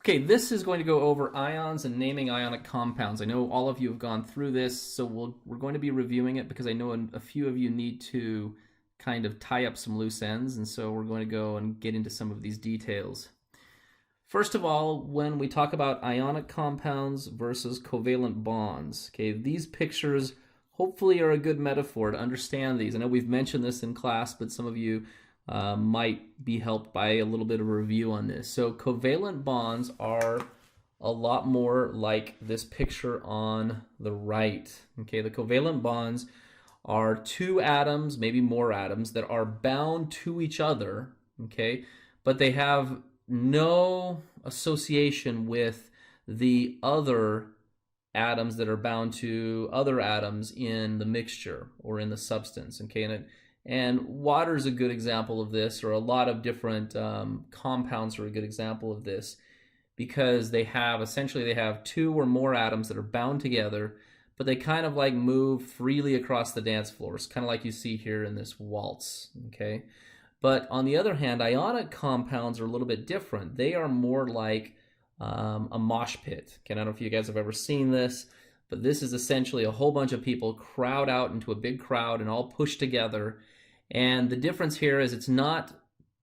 Okay, this is going to go over ions and naming ionic compounds. I know all of you have gone through this, so we're going to be reviewing it because I know a few of you need to kind of tie up some loose ends, and so we're going to go and get into some of these details. First of all, when we talk about ionic compounds versus covalent bonds, okay, these pictures hopefully are a good metaphor to understand these. I know we've mentioned this in class, but some of you might be helped by a little bit of a review on this. So covalent bonds are a lot more like this picture on the right. Okay, the covalent bonds are two atoms, maybe more atoms, that are bound to each other, okay, but they have no association with the other atoms that are bound to other atoms in the mixture or in the substance, okay? And water is a good example of this, or a lot of different compounds are a good example of this, because they have two or more atoms that are bound together, but they kind of like move freely across the dance floor. It's kind of like you see here in this waltz, okay? But on the other hand, ionic compounds are a little bit different. They are more like a mosh pit. Okay, I don't know if you guys have ever seen this, but this is essentially a whole bunch of people crowd out into a big crowd and all push together. And the difference here is it's not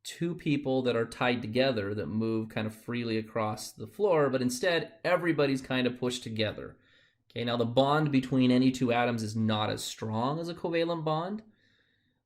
two people that are tied together that move kind of freely across the floor, but instead everybody's kind of pushed together. Okay, now the bond between any two atoms is not as strong as a covalent bond,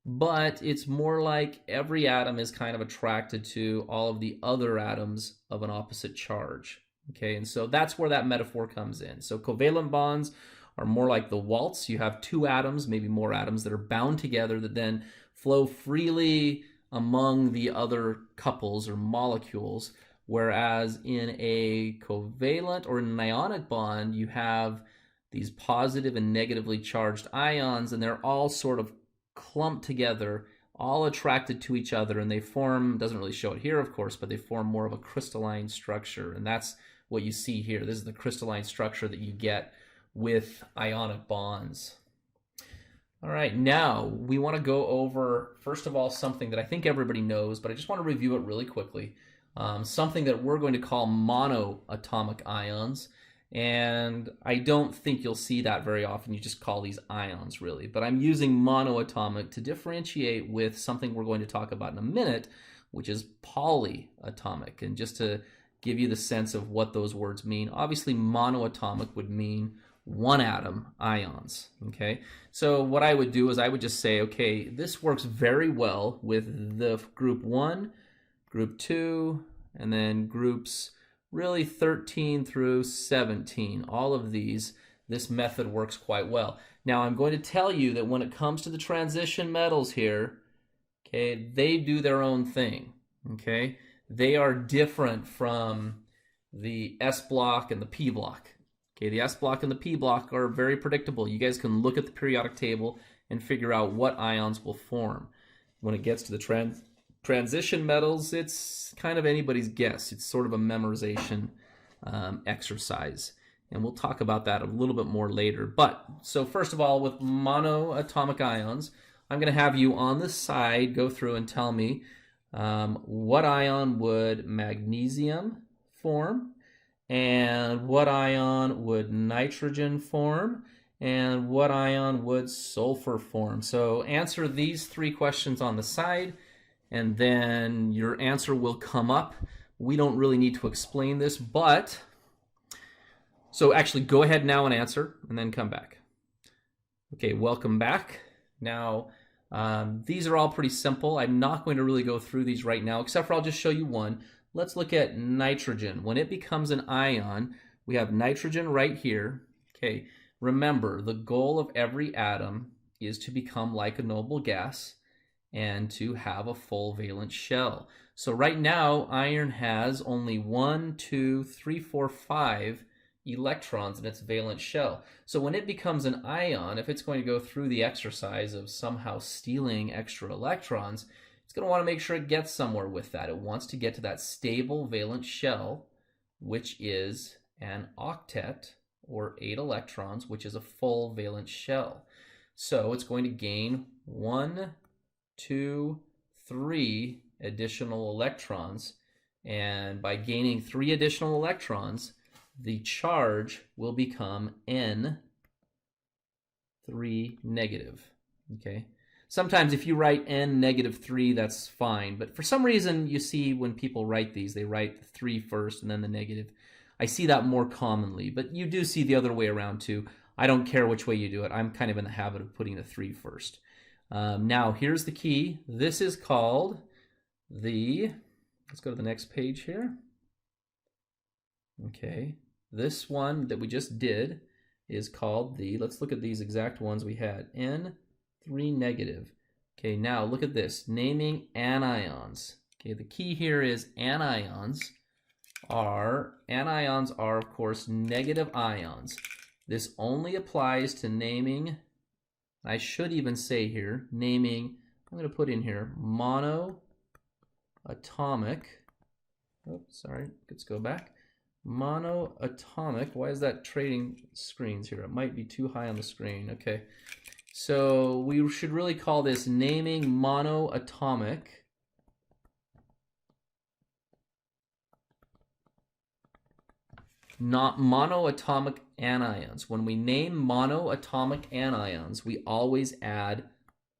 but it's more like every atom is kind of attracted to all of the other atoms of an opposite charge. Okay, and so that's where that metaphor comes in. So covalent bonds are more like the waltz. You have two atoms, maybe more atoms, that are bound together that then flow freely among the other couples or molecules, whereas in a covalent or an ionic bond, you have these positive and negatively charged ions, and they're all sort of clumped together, all attracted to each other, and they form, doesn't really show it here of course, but they form more of a crystalline structure, and that's what you see here. This is the crystalline structure that you get with ionic bonds. All right, now we want to go over, first of all, something that I think everybody knows, but I just want to review it really quickly. Something that we're going to call monoatomic ions. And I don't think you'll see that very often. You just call these ions, really. But I'm using monoatomic to differentiate with something we're going to talk about in a minute, which is polyatomic. And just to give you the sense of what those words mean, obviously monoatomic would mean one atom ions, okay? So what I would do is I would just say, okay, this works very well with the group 1, group 2, and then groups really 13 through 17. All of these, this method works quite well. Now I'm going to tell you that when it comes to the transition metals here, okay, they do their own thing, okay? They are different from the S block and the P block. Okay, the S block and the P block are very predictable. You guys can look at the periodic table and figure out what ions will form. When it gets to the transition metals, it's kind of anybody's guess. It's sort of a memorization exercise, and we'll talk about that a little bit more later. But so first of all, with monoatomic ions, I'm going to have you on the side go through and tell me what ion would magnesium form, and what ion would nitrogen form, and what ion would sulfur form. So answer these three questions on the side, and then your answer will come up. We don't really need to explain this, but so actually go ahead now and answer, and then come back. Okay, welcome back. Now, these are all pretty simple. I'm not going to really go through these right now, except for I'll just show you one. Let's look at nitrogen. When it becomes an ion, we have nitrogen right here. Okay, remember, the goal of every atom is to become like a noble gas and to have a full valence shell. So right now, iron has only 1, 2, 3, 4, 5 electrons in its valence shell. So when it becomes an ion, if it's going to go through the exercise of somehow stealing extra electrons, it's going to want to make sure it gets somewhere with that. It wants to get to that stable valence shell, which is an octet, or 8 electrons, which is a full valence shell. So it's going to gain 1, 2, 3 additional electrons And by gaining 3 additional electrons, the charge will become N3 negative. Okay. Sometimes if you write N negative 3, that's fine. But for some reason, you see when people write these, they write the 3 first and then the negative. I see that more commonly, but you do see the other way around too. I don't care which way you do it. I'm kind of in the habit of putting the 3 first. Now, here's the key. This is called the, let's go to the next page here. Okay, this one that we just did is called the, let's look at these exact ones we had, N3 negative. Okay, now look at this, naming anions. Okay, the key here is anions are, of course, negative ions. This only applies to naming, I should even say here, naming, I'm going to put in here, monoatomic, oops, sorry, let's go back. Monoatomic, why is that trading screens here? It might be too high on the screen. Okay, so we should really call this naming monoatomic. Not monoatomic anions. When we name monoatomic anions, we always add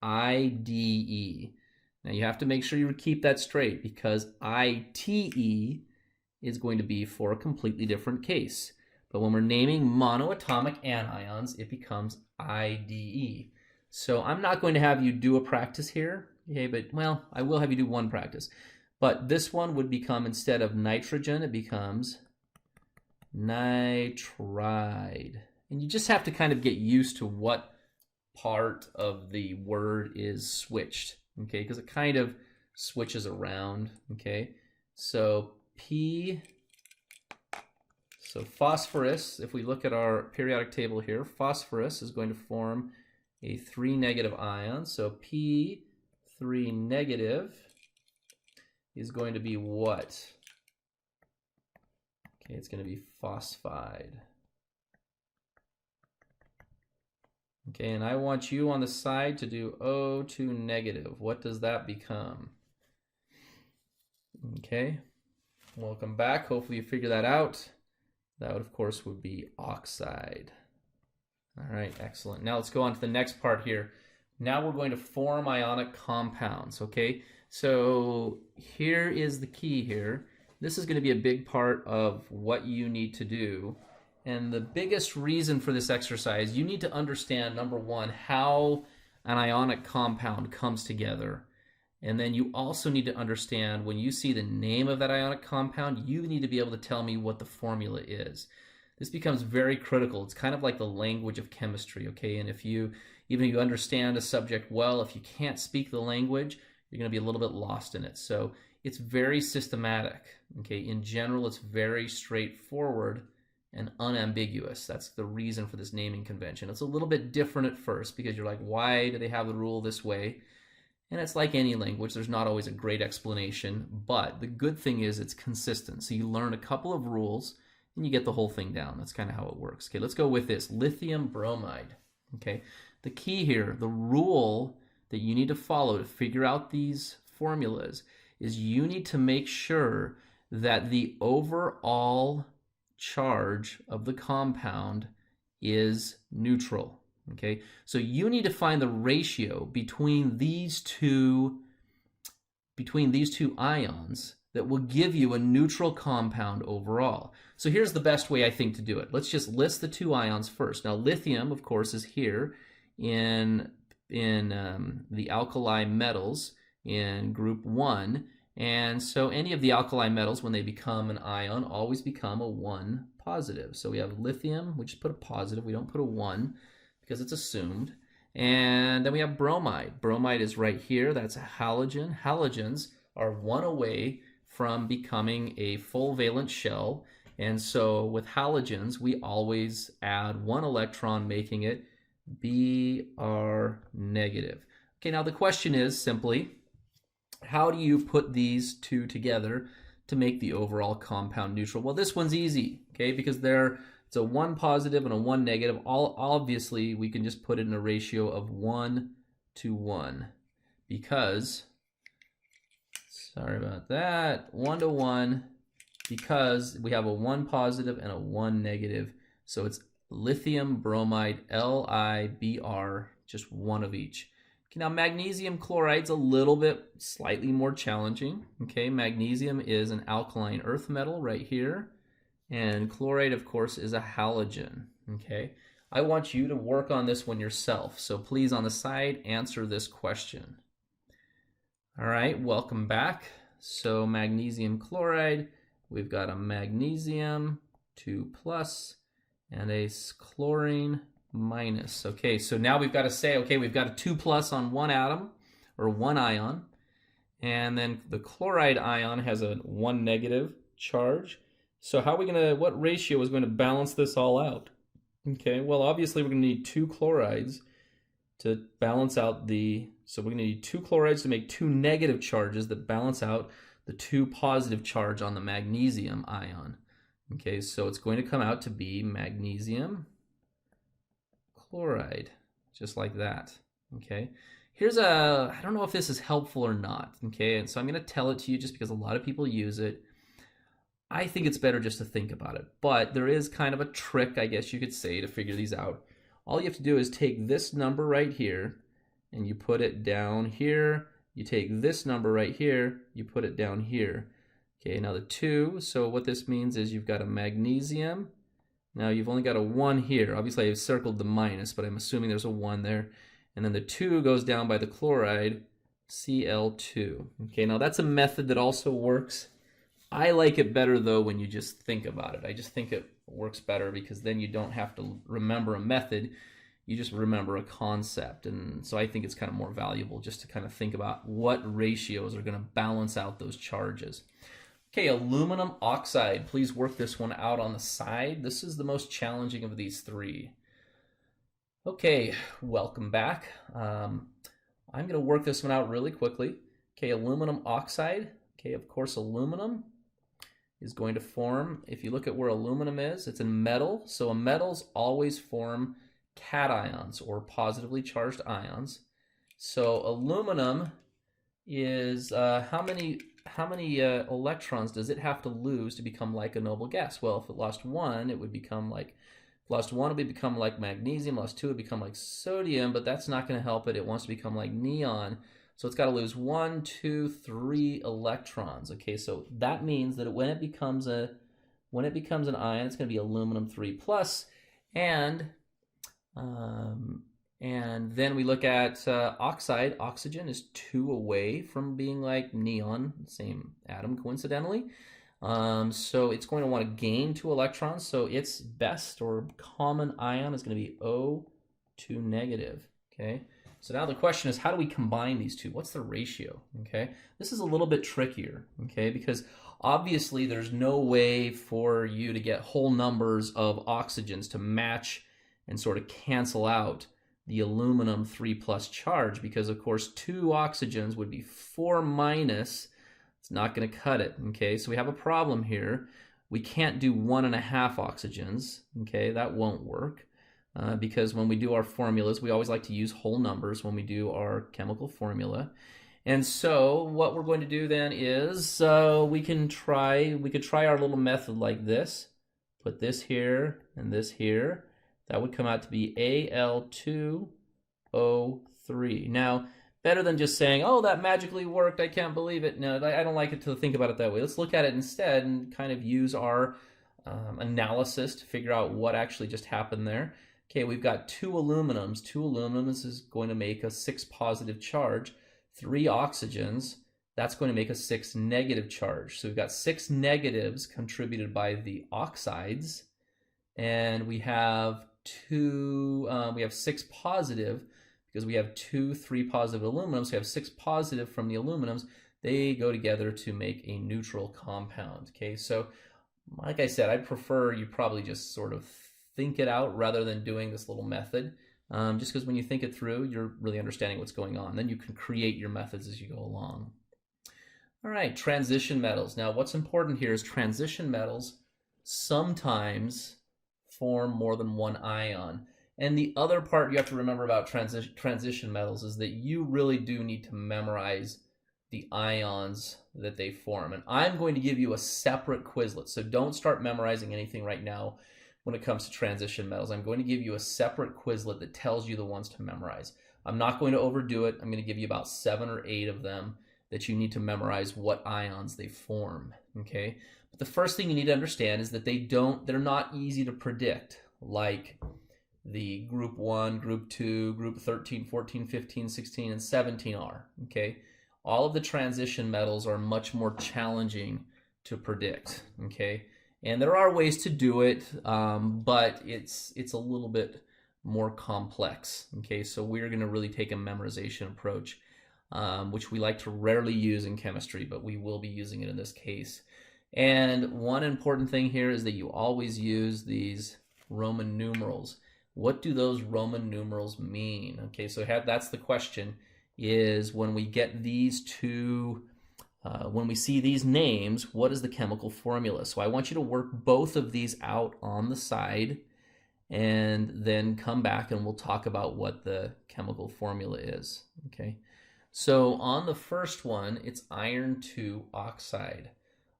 IDE. Now you have to make sure you keep that straight because ITE is going to be for a completely different case. But when we're naming monoatomic anions, it becomes IDE. So I'm not going to have you do a practice here, okay, but, well, I will have you do one practice. But this one would become, instead of nitrogen, it becomes nitride. And you just have to kind of get used to what part of the word is switched, okay, because it kind of switches around, okay. So so phosphorus, if we look at our periodic table here, phosphorus is going to form a 3 negative ion. So P3 negative is going to be what? Okay, it's going to be phosphide. Okay, and I want you on the side to do O2 negative. What does that become? Okay, welcome back. Hopefully you figure that out. That would, of course, would be oxide. All right, excellent. Now let's go on to the next part here. Now we're going to form ionic compounds, okay? So here is the key here. This is going to be a big part of what you need to do. And the biggest reason for this exercise, you need to understand, number one, how an ionic compound comes together. And then you also need to understand, when you see the name of that ionic compound, you need to be able to tell me what the formula is. This becomes very critical. It's kind of like the language of chemistry, okay? And if you, even if you understand a subject well, if you can't speak the language, you're going to be a little bit lost in it. So it's very systematic, okay? In general, it's very straightforward and unambiguous. That's the reason for this naming convention. It's a little bit different at first because you're like, why do they have the rule this way? And it's like any language, there's not always a great explanation, but the good thing is it's consistent. So you learn a couple of rules and you get the whole thing down. That's kind of how it works. Okay, let's go with this, lithium bromide. Okay, the key here, the rule that you need to follow to figure out these formulas is you need to make sure that the overall charge of the compound is neutral. Okay, so you need to find the ratio between these two ions that will give you a neutral compound overall. So here's the best way I think to do it. Let's just list the 2 ions first. Now lithium, of course, is here in the alkali metals in group 1, and so any of the alkali metals, when they become an ion, always become a 1 positive. So we have lithium, we just put a positive, we don't put a 1 because it's assumed. And then we have bromide. Bromide is right here, that's a halogen. Halogens are 1 away from becoming a full valence shell, and so with halogens we always add 1 electron, making it Br negative. Okay, now the question is simply, how do you put these 2 together to make the overall compound neutral? Well, this one's easy, okay, because it's a 1 positive and a 1 negative. Obviously, we can just put it in a ratio of 1 to 1 because, Sorry about that. 1 to 1, because we have a 1 positive and a 1 negative. So it's lithium bromide, LiBr, just one of each. Okay, now magnesium chloride's a little bit slightly more challenging. Okay, magnesium is an alkaline earth metal right here. And chloride, of course, is a halogen. Okay, I want you to work on this one yourself. So please, on the side, answer this question. All right, welcome back. So magnesium chloride, we've got a magnesium 2+ and a chlorine minus. Okay, so now we've got to say, okay, we've got a 2+ on one atom, or one ion, and then the chloride ion has a 1 negative charge. So how are we gonna, what ratio is going to balance this all out? Okay, well, obviously we're gonna need 2 chlorides to balance out the, so we're gonna need 2 chlorides to make 2 negative charges that balance out the 2 positive charge on the magnesium ion. Okay, so it's going to come out to be magnesium chloride, just like that. Okay, here's a, I don't know if this is helpful or not. Okay, and so I'm gonna tell it to you just because a lot of people use it. I think it's better just to think about it, but there is kind of a trick, I guess you could say, to figure these out. All you have to do is take this number right here and you put it down here. You take this number right here, you put it down here. Okay, now the 2, so what this means is you've got a magnesium. Now you've only got a 1 here. Obviously I've circled the minus, but I'm assuming there's a 1 there. And then the 2 goes down by the chloride, Cl2. Okay, now that's a method that also works. I like it better though when you just think about it. I just think it works better because then you don't have to remember a method, you just remember a concept. And so I think it's kind of more valuable just to kind of think about what ratios are going to balance out those charges. Okay, aluminum oxide. Please work this one out on the side. This is the most challenging of these 3. Okay, welcome back. I'm going to work this one out really quickly. Okay, aluminum oxide. Okay, of course, aluminum is going to form, if you look at where aluminum is, it's in metal. So metals always form cations, or positively charged ions. So aluminum is, how many electrons does it have to lose to become like a noble gas? Well, if it lost 1, it would become like, lost 1 would become like magnesium, lost 2 would become like sodium, but that's not going to help it. It wants to become like neon. So it's got to lose 1, 2, 3 electrons. Okay, so that means that when it becomes an ion, it's going to be aluminum 3+, and then we look at oxide. Oxygen is 2 away from being like neon, same atom coincidentally. So it's going to want to gain 2 electrons. So its best or common ion is going to be O2 negative. Okay. So now the question is, how do we combine these two? What's the ratio? Okay, this is a little bit trickier, okay, because obviously there's no way for you to get whole numbers of oxygens to match and sort of cancel out the aluminum 3+ charge, because of course 2 oxygens would be 4-. It's not going to cut it, okay? So we have a problem here. We can't do 1.5 oxygens, okay? That won't work. Because when we do our formulas, we always like to use whole numbers when we do our chemical formula. And so what we're going to do then is we could try our little method like this. Put this here and this here. That would come out to be Al2O3. Now, better than just saying, oh, that magically worked, I can't believe it. No, I don't like it to think about it that way. Let's look at it instead and kind of use our analysis to figure out what actually just happened there. Okay, we've got 2 aluminums. 2 aluminums is going to make a 6 positive charge. 3 oxygens, that's going to make a 6 negative charge. So we've got 6 negatives contributed by the oxides, and we have 6 positive because we have 2 3 positive aluminums. So we have 6 positive from the aluminums. They go together to make a neutral compound. Okay, so like I said, I prefer you probably just sort of think it out rather than doing this little method, just because when you think it through, you're really understanding what's going on. Then you can create your methods as you go along. All right, transition metals. Now what's important here is transition metals sometimes form more than 1 ion. And the other part you have to remember about transition metals is that you really do need to memorize the ions that they form. And I'm going to give you a separate Quizlet, so don't start memorizing anything right now when it comes to transition metals. I'm going to give you a separate Quizlet that tells you the ones to memorize. I'm not going to overdo it. I'm going to give you about 7 or 8 of them that you need to memorize what ions they form, okay? But the first thing you need to understand is that they're not easy to predict, like the group 1, group 2, group 13, 14, 15, 16, and 17 are, okay? All of the transition metals are much more challenging to predict, okay? And there are ways to do it, but it's a little bit more complex, okay? So we're going to really take a memorization approach, which we like to rarely use in chemistry, but we will be using it in this case. And one important thing here is that you always use these Roman numerals. What do those Roman numerals mean? Okay, so that's the question, is when we get these two, when we see these names, what is the chemical formula? So I want you to work both of these out on the side and then come back and we'll talk about what the chemical formula is, okay? So on the first one, it's iron 2 oxide.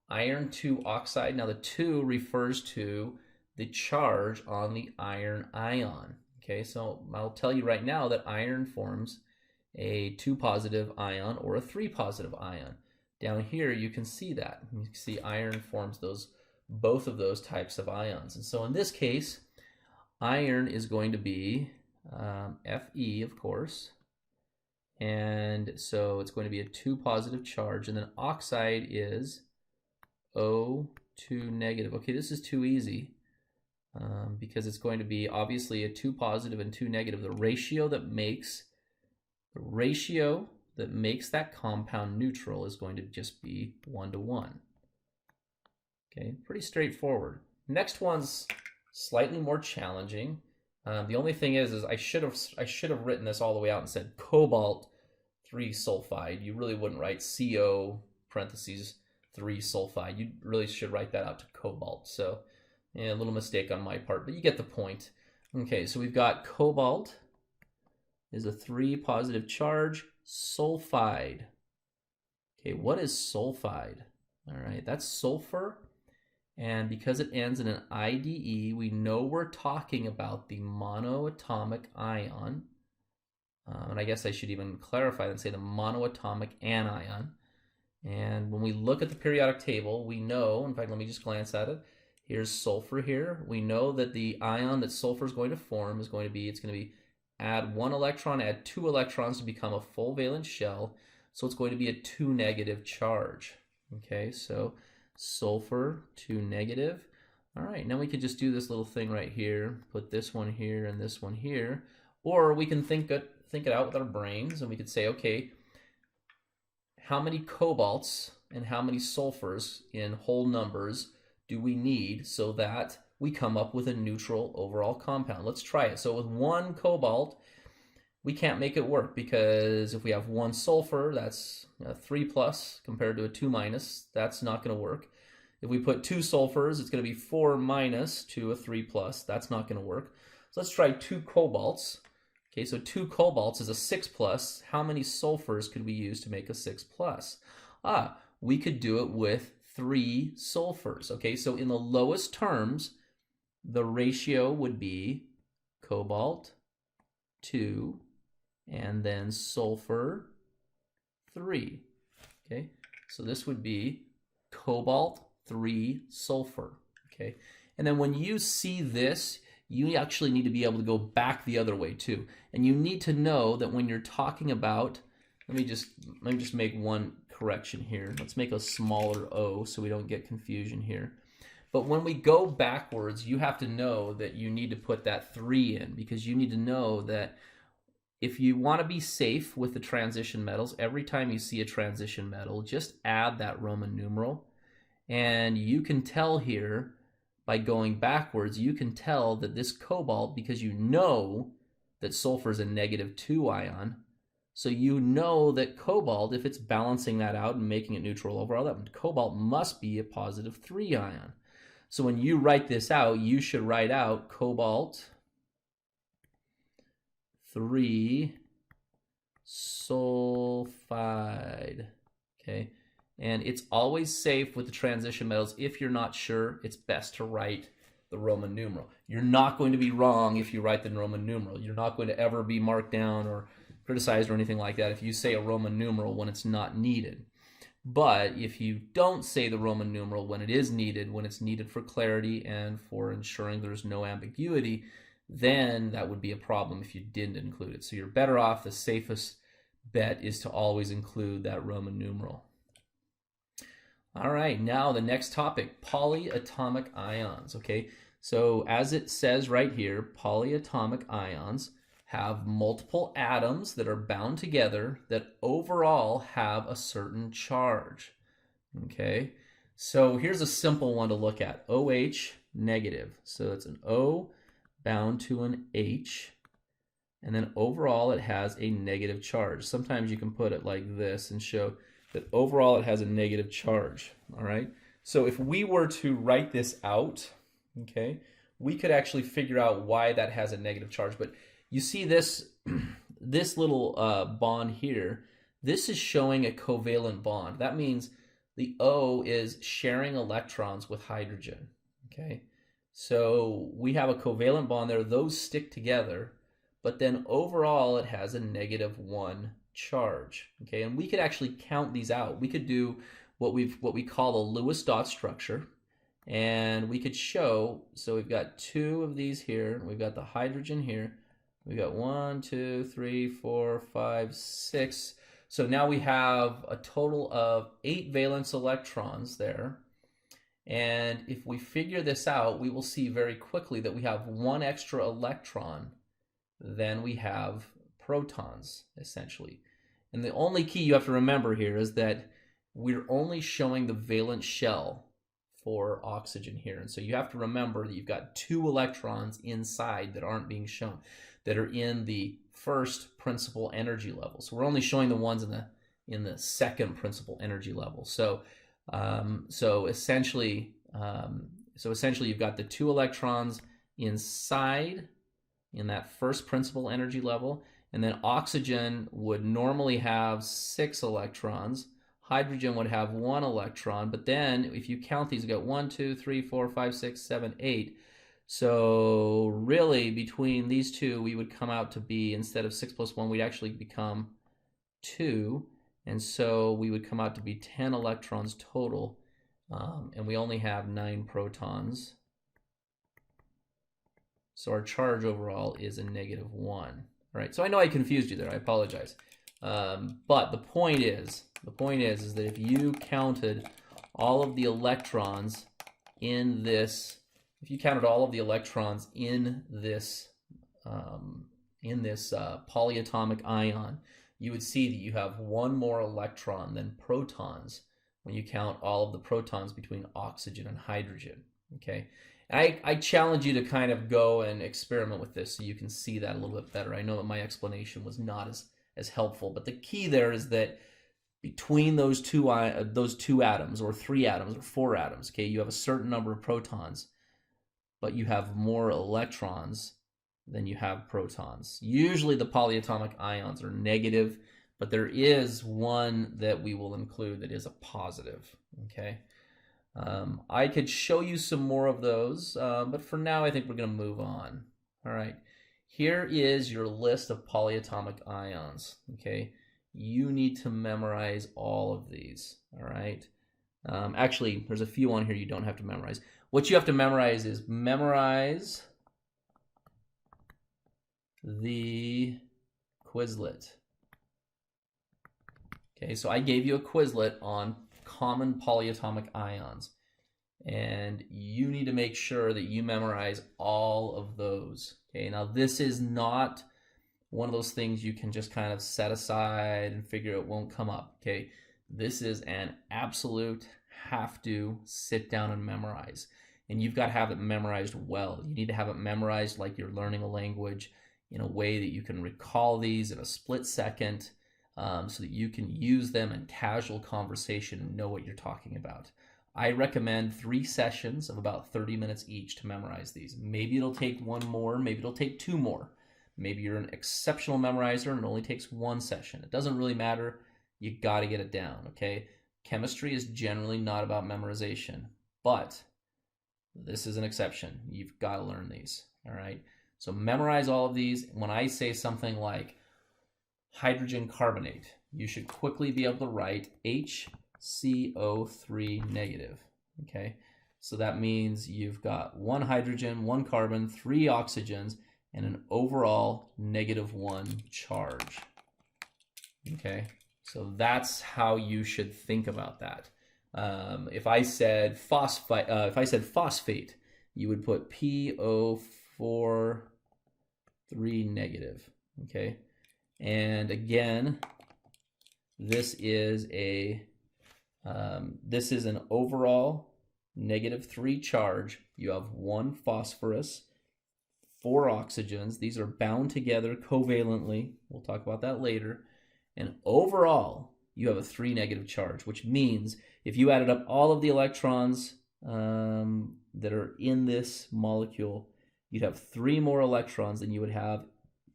Iron 2 oxide, now the 2 refers to the charge on the iron ion, okay? So I'll tell you right now that iron forms a 2 positive ion or a 3 positive ion. Down here you can see that. You can see iron forms both of those types of ions. And so in this case, iron is going to be Fe, of course. And so it's going to be a 2 positive charge, and then oxide is O2 negative. Okay, this is too easy because it's going to be obviously a 2 positive and 2 negative. The ratio that makes that compound neutral is going to just be 1 to 1. Okay, pretty straightforward. Next one's slightly more challenging. The only thing is I should have written this all the way out and said cobalt 3 sulfide. You really wouldn't write CO parentheses 3 sulfide. You really should write that out to cobalt. So yeah, a little mistake on my part, but you get the point. Okay, so we've got cobalt is a 3 positive charge, sulfide. Okay, what is sulfide? All right, that's sulfur. And because it ends in an IDE, we know we're talking about the monoatomic ion. And I guess I should even clarify and say the monoatomic anion. And when we look at the periodic table, we know, in fact, let me just glance at it. Here's sulfur here. We know that the ion that sulfur is going to form is going to be, add 1 electron, add 2 electrons to become a full valence shell. So it's going to be a 2 negative charge. Okay, so sulfur 2 negative. All right, now we could just do this little thing right here, put this one here and this one here, or we can think it out with our brains, and we could say, okay, how many cobalts and how many sulfurs in whole numbers do we need so that we come up with a neutral overall compound? Let's try it. So with 1 cobalt, we can't make it work because if we have 1 sulfur, that's a 3 plus compared to a 2 minus. That's not going to work. If we put 2 sulfurs, it's going to be 4 minus to a 3 plus. That's not going to work. So let's try 2 cobalts. Okay, so 2 cobalts is a 6 plus. How many sulfurs could we use to make a 6 plus? We could do it with 3 sulfurs. Okay, so in the lowest terms, the ratio would be cobalt 2 and then sulfur 3. Okay, so this would be cobalt 3 sulfur. Okay, and then when you see this, you actually need to be able to go back the other way too. And you need to know that when you're talking about, let me just make one correction here. Let's make a smaller O so we don't get confusion here. But when we go backwards, you have to know that you need to put that 3 in, because you need to know that if you want to be safe with the transition metals, every time you see a transition metal, just add that Roman numeral. And you can tell here, by going backwards, you can tell that this cobalt, because you know that sulfur is a -2 ion, so you know that cobalt, if it's balancing that out and making it neutral overall, that cobalt must be a +3 ion. So when you write this out, you should write out cobalt 3 sulfide. okay? And it's always safe with the transition metals. If you're not sure, it's best to write the Roman numeral. You're not going to be wrong if you write the Roman numeral. You're not going to ever be marked down or criticized or anything like that if you say a Roman numeral when it's not needed. But if you don't say the Roman numeral when it is needed, when it's needed for clarity and for ensuring there's no ambiguity, then that would be a problem if you didn't include it. So you're better off, the safest bet is to always include that Roman numeral. All right, now the next topic, polyatomic ions, okay? So as it says right here, polyatomic ions have multiple atoms that are bound together that overall have a certain charge, okay? So here's a simple one to look at, OH negative. So it's an O bound to an H, and then overall it has a negative charge. Sometimes you can put it like this and show that overall it has a negative charge, all right? So if we were to write this out, okay, we could actually figure out why that has a negative charge. But you see this, this little bond here, this is showing a covalent bond. That means the O is sharing electrons with hydrogen, okay? So we have a covalent bond there, those stick together, but then overall it has a -1 charge, okay? And we could actually count these out. We could do what we call a Lewis dot structure, and we could show, so we've got 2 of these here, we've got the hydrogen here, we've got 1, 2, 3, 4, 5, 6. So now we have a total of 8 valence electrons there. And if we figure this out, we will see very quickly that we have 1 extra electron than we have protons, essentially. And the only key you have to remember here is that we're only showing the valence shell for oxygen here. And so you have to remember that you've got 2 electrons inside that aren't being shown, that are in the first principal energy level. So we're only showing the ones in the second principal energy level. So essentially you've got the 2 electrons inside in that first principal energy level, and then oxygen would normally have 6 electrons. Hydrogen would have 1 electron, but then if you count these, you got 1, 2, 3, 4, 5, 6, 7, 8. So really between these two, we would come out to be, instead of 6 plus 1, we'd actually become 2. And so we would come out to be 10 electrons total, and we only have 9 protons. So our charge overall is a -1. All right, so I know I confused you there, I apologize. But the point is that if you counted all of the electrons in this, polyatomic ion, you would see that you have 1 more electron than protons when you count all of the protons between oxygen and hydrogen, okay? And I challenge you to kind of go and experiment with this so you can see that a little bit better. I know that my explanation was not as helpful, but the key there is that between those two atoms, or 3 atoms, or 4 atoms, okay, you have a certain number of protons, but you have more electrons than you have protons. Usually the polyatomic ions are negative, but there is one that we will include that is a positive, okay? I could show you some more of those, but for now I think we're going to move on. All right, here is your list of polyatomic ions, okay? You need to memorize all of these, all right? Actually, there's a few on here you don't have to memorize. What you have to memorize is memorize the Quizlet. Okay, so I gave you a Quizlet on common polyatomic ions, and you need to make sure that you memorize all of those. Okay, now this is not one of those things you can just kind of set aside and figure it won't come up. Okay, this is an absolute have to sit down and memorize, and you've got to have it memorized well. You need to have it memorized like you're learning a language, in a way that you can recall these in a split second, so that you can use them in casual conversation and know what you're talking about. I recommend 3 sessions of about 30 minutes each to memorize these. Maybe it'll take 1 more, maybe it'll take 2 more. Maybe you're an exceptional memorizer and it only takes 1 session. It doesn't really matter. You got to get it down, okay? chemistry is generally not about memorization, but this is an exception. You've got to learn these, all right? So memorize all of these. When I say something like hydrogen carbonate, you should quickly be able to write HCO3 negative, okay? So that means you've got 1 hydrogen, 1 carbon, 3 oxygens, and an overall -1 charge, okay? So that's how you should think about that. If I said phosphate, you would put PO4 3 negative, okay? And again, this is an overall -3 charge. You have 1 phosphorus, 4 oxygens. These are bound together covalently. We'll talk about that later. And overall, you have a 3 negative charge, which means if you added up all of the electrons that are in this molecule, you'd have 3 more electrons than you would have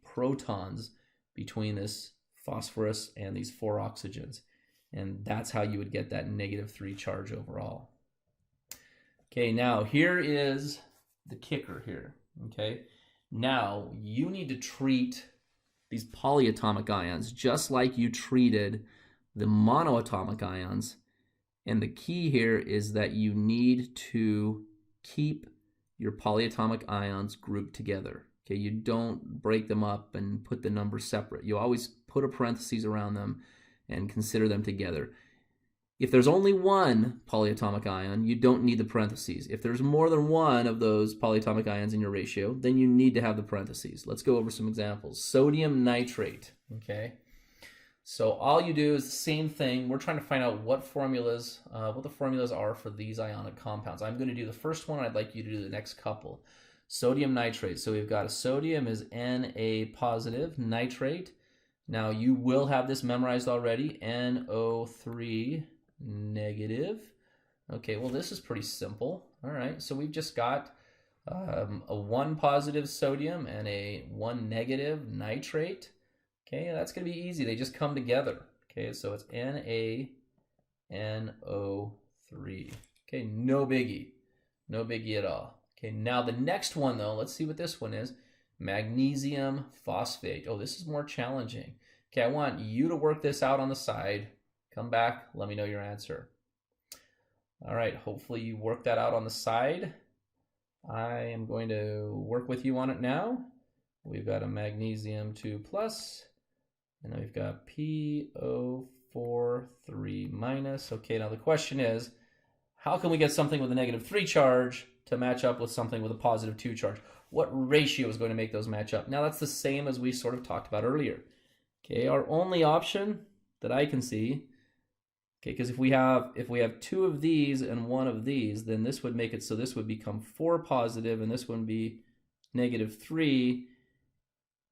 protons between this phosphorus and these 4 oxygens. And that's how you would get that -3 charge overall. Okay, now here is the kicker here, okay? Now you need to treat these polyatomic ions just like you treated the monoatomic ions. And the key here is that you need to keep your polyatomic ions grouped together. Okay, you don't break them up and put the numbers separate. You always put a parentheses around them and consider them together. If there's only 1 polyatomic ion, you don't need the parentheses. If there's more than 1 of those polyatomic ions in your ratio, then you need to have the parentheses. Let's go over some examples. Sodium nitrate, okay? So all you do is the same thing. We're trying to find out what the formulas are for these ionic compounds. I'm going to do the first one. I'd like you to do the next couple. Sodium nitrate. So we've got a sodium is Na positive, nitrate. Now you will have this memorized already, NO3 negative. Okay, well this is pretty simple. All right, so we've just got a 1 positive sodium and a 1 negative nitrate. Okay, that's going to be easy. They just come together. Okay, so it's NaNO3. Okay, no biggie. No biggie at all. Okay, now the next one though, let's see what this one is. Magnesium phosphate. Oh, this is more challenging. Okay, I want you to work this out on the side. Come back, let me know your answer. All right, hopefully you work that out on the side. I am going to work with you on it now. We've got a magnesium 2+, and then we've got PO4 3-. Okay, now the question is, how can we get something with a -3 charge to match up with something with a +2 charge? What ratio is going to make those match up? Now that's the same as we sort of talked about earlier. Okay, our only option that I can see, okay, because if we have 2 of these and 1 of these, then this would make it so this would become 4 positive and this would be -3.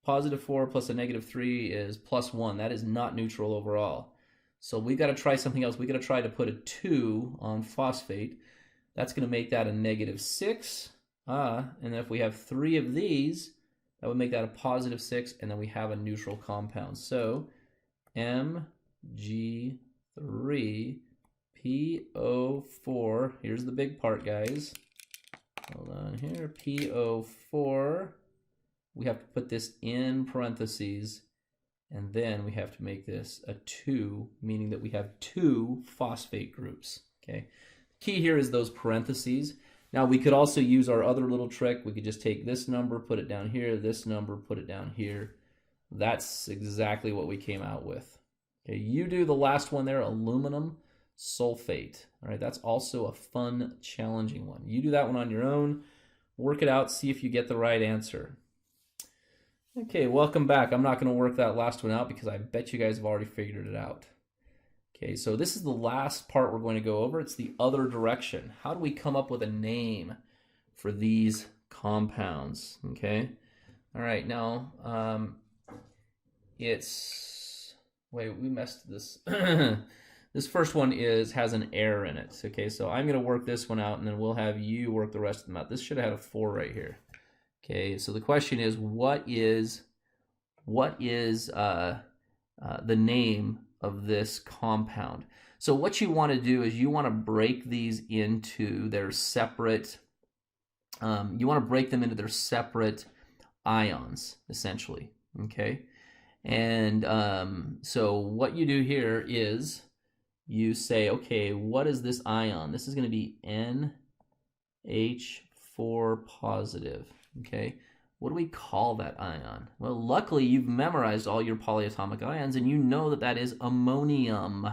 +4 plus a -3 is +1. That is not neutral overall. So we got to try something else. We got to try to put a 2 on phosphate. That's going to make that a -6. And if we have 3 of these, that would make that a +6, and then we have a neutral compound. So Mg3PO4, here's the big part, guys. Hold on here, PO4. We have to put this in parentheses, and then we have to make this a 2, meaning that we have 2 phosphate groups, okay? The key here is those parentheses. Now we could also use our other little trick. We could just take this number, put it down here, this number, put it down here. That's exactly what we came out with. Okay, you do the last one there, aluminum sulfate. All right, that's also a fun, challenging one. You do that one on your own, work it out, see if you get the right answer. Okay, welcome back. I'm not going to work that last one out because I bet you guys have already figured it out. Okay, so this is the last part we're going to go over. It's the other direction. How do we come up with a name for these compounds? Okay, all right, now wait, we messed this. This first one has an error in it. Okay, so I'm going to work this one out, and then we'll have you work the rest of them out. This should have had a 4 right here. Okay, so the question is, what is the name of this compound? So what you want to do is you want to break these into their separate, you want to break them into their separate ions, essentially, okay? And so what you do here is you say, okay, what is this ion? This is going to be NH4 positive, okay? What do we call that ion? Well, luckily you've memorized all your polyatomic ions and you know that that is ammonium.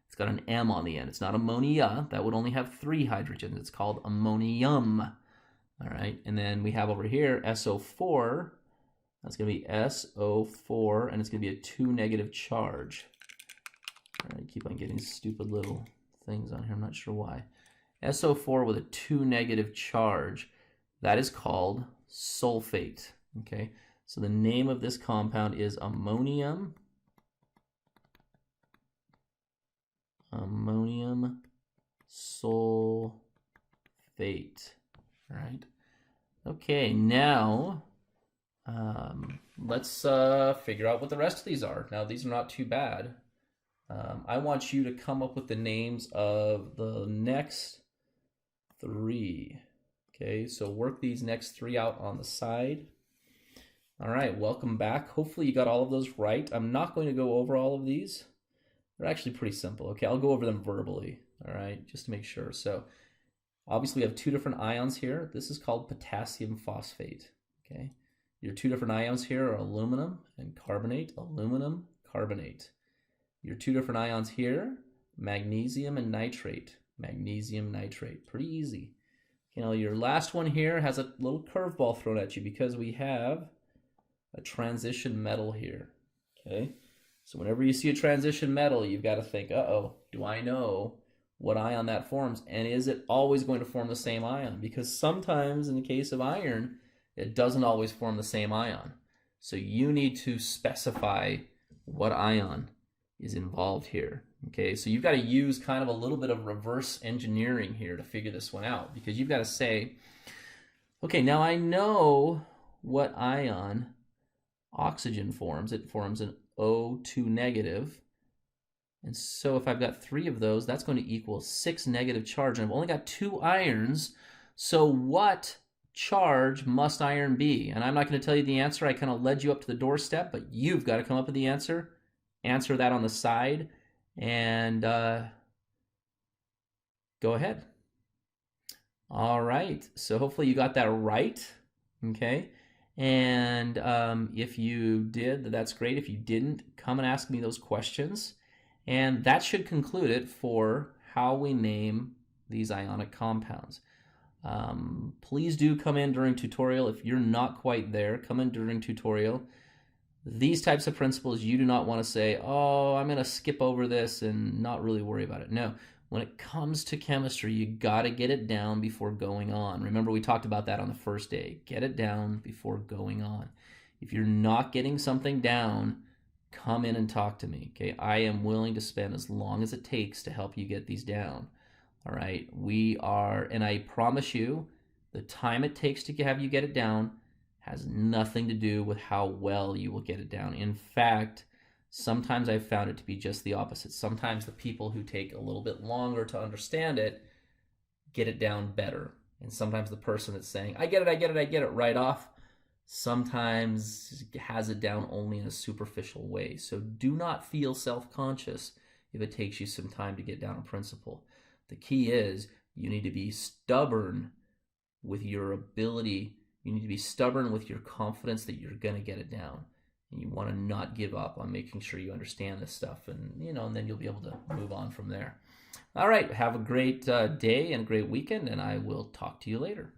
It's got an M on the end. It's not ammonia. That would only have 3 hydrogens. It's called ammonium. All right, and then we have over here SO4. That's going to be SO4, and it's going to be a 2 negative charge. All right, keep on getting stupid little things on here. I'm not sure why. SO4 with a 2 negative charge. That is called sulfate. Okay, so the name of this compound is ammonium sulfate. All right. Okay, now let's figure out what the rest of these are. Now, these are not too bad. I want you to come up with the names of the next 3. Okay, so work these next 3 out on the side. All right, welcome back. Hopefully you got all of those right. I'm not going to go over all of these. They're actually pretty simple. Okay, I'll go over them verbally, all right, just to make sure. So obviously we have 2 different ions here. This is called potassium phosphate, okay? Your 2 different ions here are aluminum and carbonate, aluminum, carbonate. Your 2 different ions here, magnesium and nitrate, magnesium nitrate. Pretty easy. You know, your last one here has a little curveball thrown at you because we have a transition metal here, okay? So whenever you see a transition metal, you've got to think, uh-oh, do I know what ion that forms? And is it always going to form the same ion? Because sometimes in the case of iron, it doesn't always form the same ion. So you need to specify what ion is involved here. Okay, so you've got to use kind of a little bit of reverse engineering here to figure this one out, because you've got to say, okay, now I know what ion oxygen forms. It forms an O2 negative. And so if I've got 3 of those, that's going to equal 6 negative charge. And I've only got 2 irons. So what charge must iron be? And I'm not going to tell you the answer. I kind of led you up to the doorstep, but you've got to come up with the answer. Answer that on the side. And go ahead. All right. So hopefully you got that right. Okay. And if you did, that's great. If you didn't, come and ask me those questions. And that should conclude it for how we name these ionic compounds. Please do come in during tutorial. If you're not quite there, come in during tutorial. These types of principles, you do not want to say, oh, I'm going to skip over this and not really worry about it. No, when it comes to chemistry, you got to get it down before going on. Remember, we talked about that on the first day. Get it down before going on. If you're not getting something down, come in and talk to me, okay? I am willing to spend as long as it takes to help you get these down, all right? We are, and I promise you, the time it takes to have you get it down has nothing to do with how well you will get it down. In fact, sometimes I've found it to be just the opposite. Sometimes the people who take a little bit longer to understand it get it down better. And sometimes the person that's saying, I get it right off, sometimes has it down only in a superficial way. So do not feel self-conscious if it takes you some time to get down a principle. The key is you need to be stubborn with your ability. You need to be stubborn with your confidence that you're going to get it down. And you want to not give up on making sure you understand this stuff. And, and then you'll be able to move on from there. All right. Have a great day and a great weekend, and I will talk to you later.